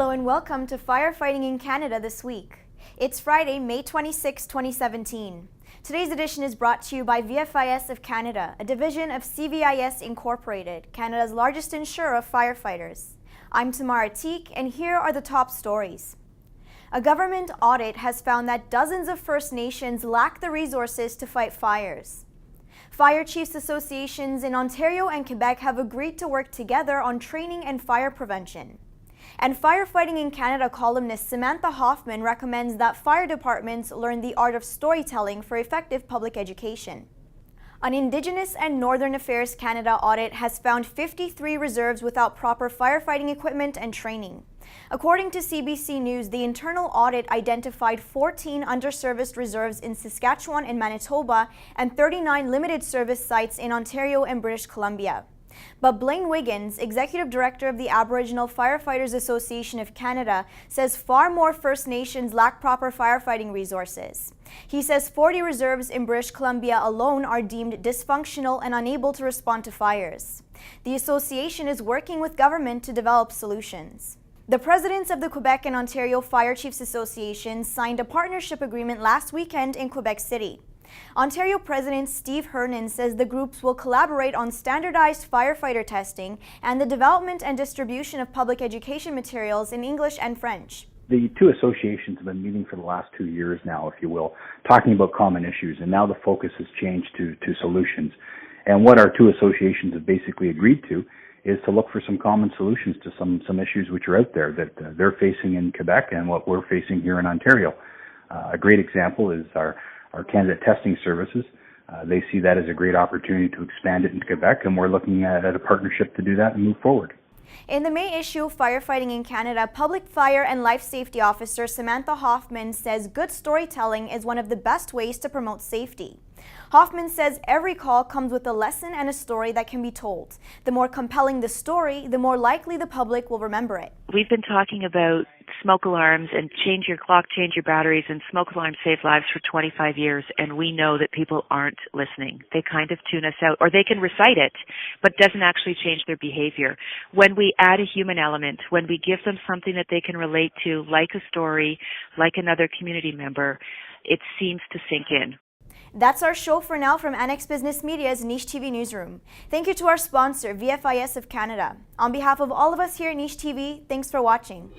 Hello and welcome to Firefighting in Canada this week. It's Friday, May 26, 2017. Today's edition is brought to you by FFIC of Canada, a division of CVIS Incorporated, Canada's largest insurer of firefighters. I'm Tamar Atik, and here are the top stories. A government audit has found that dozens of First Nations lack the resources to fight fires. Fire Chiefs Associations in Ontario and Quebec have agreed to work together on training and fire prevention. And Firefighting in Canada columnist Samantha Hoffmann recommends that fire departments learn the art of storytelling for effective public education. An Indigenous and Northern Affairs Canada audit has found 53 reserves without proper firefighting equipment and training. According to CBC News, the internal audit identified 14 underserviced reserves in Saskatchewan and Manitoba and 39 limited service sites in Ontario and British Columbia. But Blaine Wiggins, Executive Director of the Aboriginal Firefighters Association of Canada, says far more First Nations lack proper firefighting resources. He says 40 reserves in British Columbia alone are deemed dysfunctional and unable to respond to fires. The association is working with government to develop solutions. The presidents of the Quebec and Ontario Fire Chiefs Associations signed a partnership agreement last weekend in Quebec City. Ontario President Steve Hernan says the groups will collaborate on standardized firefighter testing and the development and distribution of public education materials in English and French. The two associations have been meeting for the last 2 years now, if you will, talking about common issues, and now the focus has changed to solutions. And what our two associations have basically agreed to is to look for some common solutions to some issues which are out there that they're facing in Quebec and what we're facing here in Ontario. A great example is our candidate testing services. They see that as a great opportunity to expand it in Quebec, and we're looking at a partnership to do that and move forward. In the May issue of Firefighting in Canada, Public Fire and Life Safety Officer Samantha Hoffmann says good storytelling is one of the best ways to promote safety. Hoffmann says every call comes with a lesson and a story that can be told. The more compelling the story, the more likely the public will remember it. We've been talking about smoke alarms and change your clock, change your batteries, and smoke alarms save lives for 25 years, and we know that people aren't listening. They kind of tune us out, or they can recite it, but it doesn't actually change their behavior. When we add a human element, when we give them something that they can relate to, like a story, like another community member, it seems to sink in. That's our show for now from Annex Business Media's NicheTV newsroom. Thank you to our sponsor, FFIC of Canada. On behalf of all of us here at NicheTV, thanks for watching.